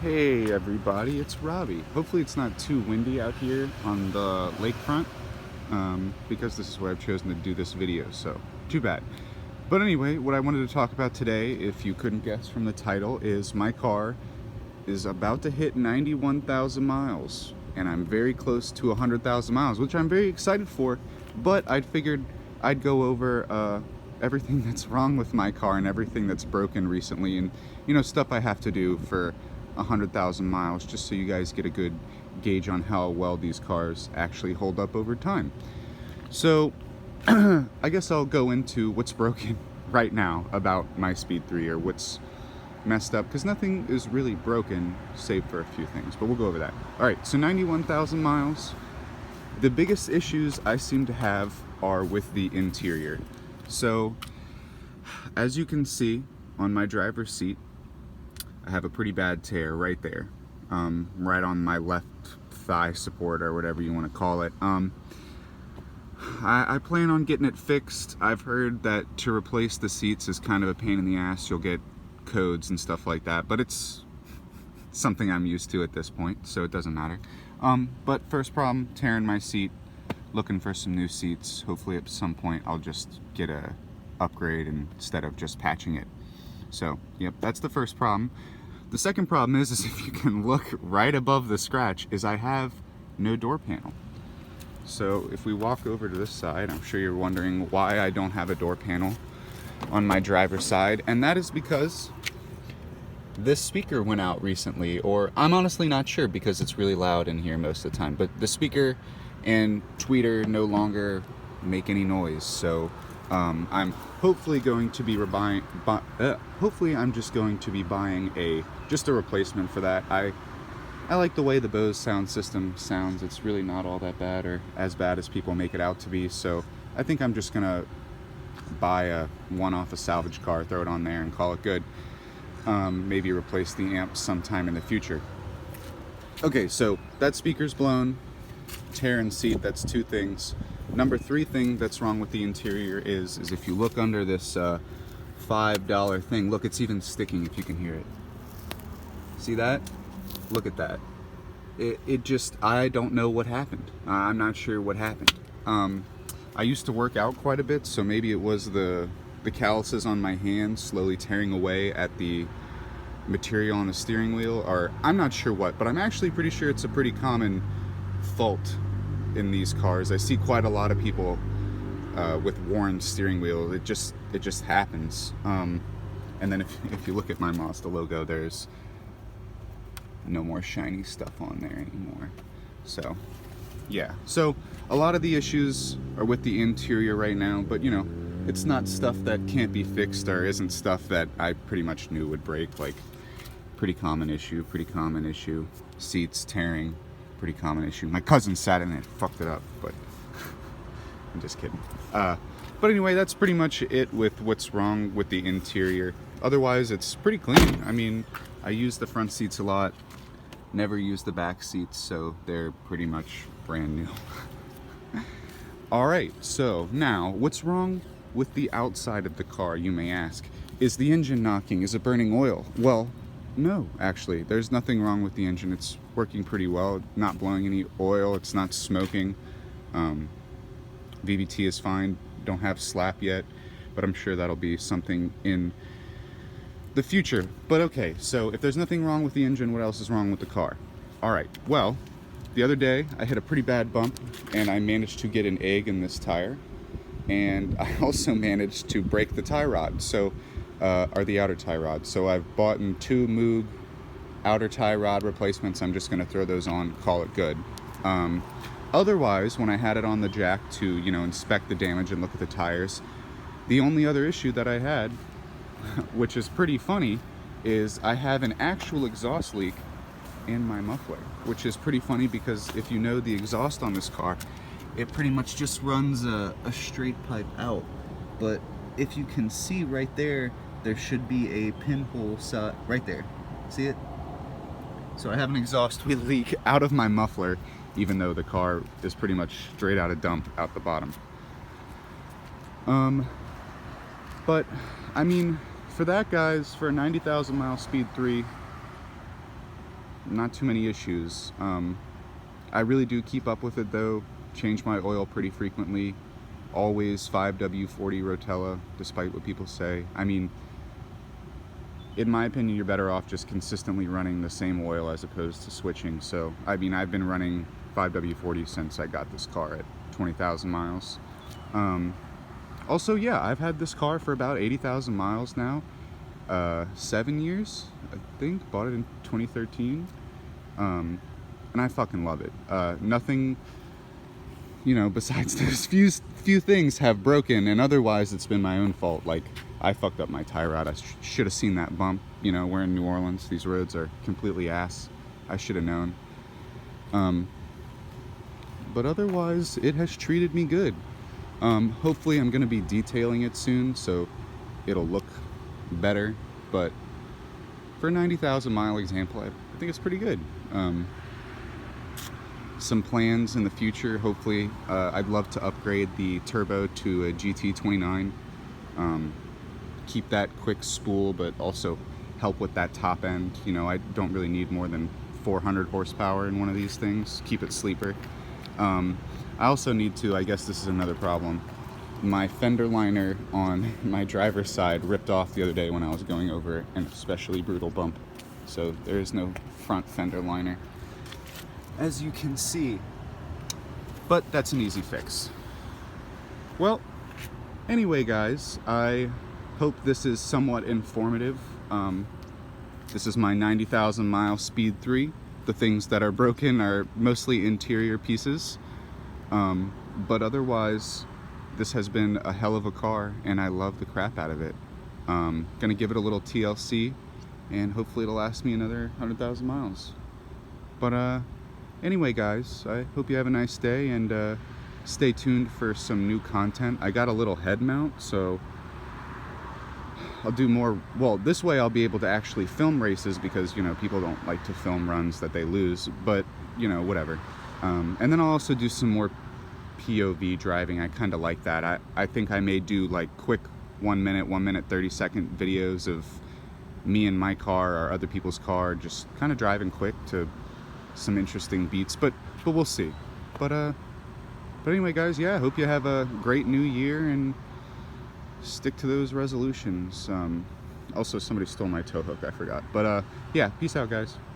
Hey everybody, it's Robbie. Hopefully it's not too windy out here on the lakefront, because this is where I've chosen to do this video, so too bad. But anyway, what I wanted to talk about today, if you couldn't guess from the title, is my car is about to hit 91,000 miles, and I'm very close to 100,000 miles, which I'm very excited for, but I figured I'd go over everything that's wrong with my car and everything that's broken recently, and stuff I have to do for 100,000 miles, just so you guys get a good gauge on how well these cars actually hold up over time. So I guess I'll go into what's broken right now about my Speed 3, or what's messed up, because nothing is really broken save for a few things, but we'll go over that. Alright, so 91,000 miles. The biggest issues I seem to have are with the interior. So as you can see on my driver's seat, I have a pretty bad tear right there, right on my left thigh support, or whatever you want to call it. I plan on getting it fixed. I've heard that to replace the seats is kind of a pain in the ass. You'll get codes and stuff like that, but it's something I'm used to at this point, so it doesn't matter. But first problem, tearing my seat, looking for some new seats. Hopefully at some point I'll just get a upgrade instead of just patching it. So, yep, that's the first problem. The second problem is if you can look right above the scratch, is I have no door panel. So if we walk over to this side, I'm sure you're wondering why I don't have a door panel on my driver's side, and that is because this speaker went out recently, or I'm honestly not sure because it's really loud in here most of the time, but the speaker and tweeter no longer make any noise, so I'm hopefully going to be hopefully I'm just going to be buying just a replacement for that. I like the way the Bose sound system sounds. It's really not all that bad, or as bad as people make it out to be, so I think I'm just gonna buy one off a salvage car, throw it on there, and call it good. Maybe replace the amp sometime in the future. Okay, so that speaker's blown, tear and seat, that's two things. Number three thing that's wrong with the interior is if you look under this $5 thing, look, it's even sticking if you can hear it. See that? Look at that. It just, I don't know what happened. I'm not sure what happened. I used to work out quite a bit, so maybe it was the calluses on my hands slowly tearing away at the material on the steering wheel, or I'm not sure what, but I'm actually pretty sure it's a pretty common fault in these cars. I see quite a lot of people with worn steering wheel. It just happens. And then if you look at my Mazda logo, there's no more shiny stuff on there anymore. So yeah, so a lot of the issues are with the interior right now, but it's not stuff that can't be fixed, or isn't stuff that I pretty much knew would break. Like, pretty common issue. Seats tearing, pretty common issue. My cousin sat in it, fucked it up, but I'm just kidding. But anyway, that's pretty much it with what's wrong with the interior. Otherwise, it's pretty clean. I mean, I use the front seats a lot, never use the back seats, so they're pretty much brand new. Alright, so now, what's wrong with the outside of the car, you may ask? Is the engine knocking? Is it burning oil? Well, no, actually. There's nothing wrong with the engine. It's working pretty well, not blowing any oil, it's not smoking. VVT is fine, don't have slap yet, but I'm sure that'll be something in the future. But okay, so if there's nothing wrong with the engine, what else is wrong with the car? Alright, well, the other day I hit a pretty bad bump, and I managed to get an egg in this tire, and I also managed to break the tie rod, or the outer tie rod. So I've bought two Moog outer tie rod replacements. I'm just going to throw those on, call it good. Otherwise, when I had it on the jack to inspect the damage and look at the tires, the only other issue that I had, which is pretty funny, is I have an actual exhaust leak in my muffler, which is pretty funny because if you know the exhaust on this car, it pretty much just runs a straight pipe out. But if you can see right there, there should be a pinhole right there. See it? So I have an exhaust leak out of my muffler, even though the car is pretty much straight out of dump out the bottom. But I mean, for that, guys, for a 90,000 mile Speed 3, not too many issues. I really do keep up with it though, change my oil pretty frequently, always 5W40 Rotella, despite what people say. I mean, in my opinion, you're better off just consistently running the same oil as opposed to switching. So, I mean, I've been running 5W40 since I got this car at 20,000 miles. Also, yeah, I've had this car for about 80,000 miles now. 7 years, I think. Bought it in 2013. And I fucking love it. Nothing, you know, besides those few things have broken, and otherwise it's been my own fault. Like, I fucked up my tie rod. I should have seen that bump. You know, we're in New Orleans. These roads are completely ass. I should have known. But otherwise, it has treated me good. Hopefully I'm going to be detailing it soon, so it'll look better. But for a 90,000 mile example, I think it's pretty good. Some plans in the future, hopefully. I'd love to upgrade the turbo to a GT29. Keep that quick spool, but also help with that top end. You know, I don't really need more than 400 horsepower in one of these things. Keep it sleeper. I also need to, I guess this is another problem, my fender liner on my driver's side ripped off the other day when I was going over an especially brutal bump. So there is no front fender liner, as you can see. But that's an easy fix. Well, anyway guys, I hope this is somewhat informative. This is my 90,000 mile Speed 3. The things that are broken are mostly interior pieces. But otherwise, this has been a hell of a car, and I love the crap out of it. Gonna give it a little TLC, and hopefully it'll last me another 100,000 miles. But anyway guys, I hope you have a nice day, and stay tuned for some new content. I got a little head mount, so I'll do more. Well, this way I'll be able to actually film races, because, you know, people don't like to film runs that they lose, but, you know, whatever. And then I'll also do some more POV driving. I kind of like that. I think I may do like quick 1 minute 30-second videos of me and my car or other people's car, just kind of driving quick to some interesting beats, but we'll see. But anyway guys, yeah, I hope you have a great new year and stick to those resolutions. Also, somebody stole my tow hook, I forgot. But yeah, peace out guys.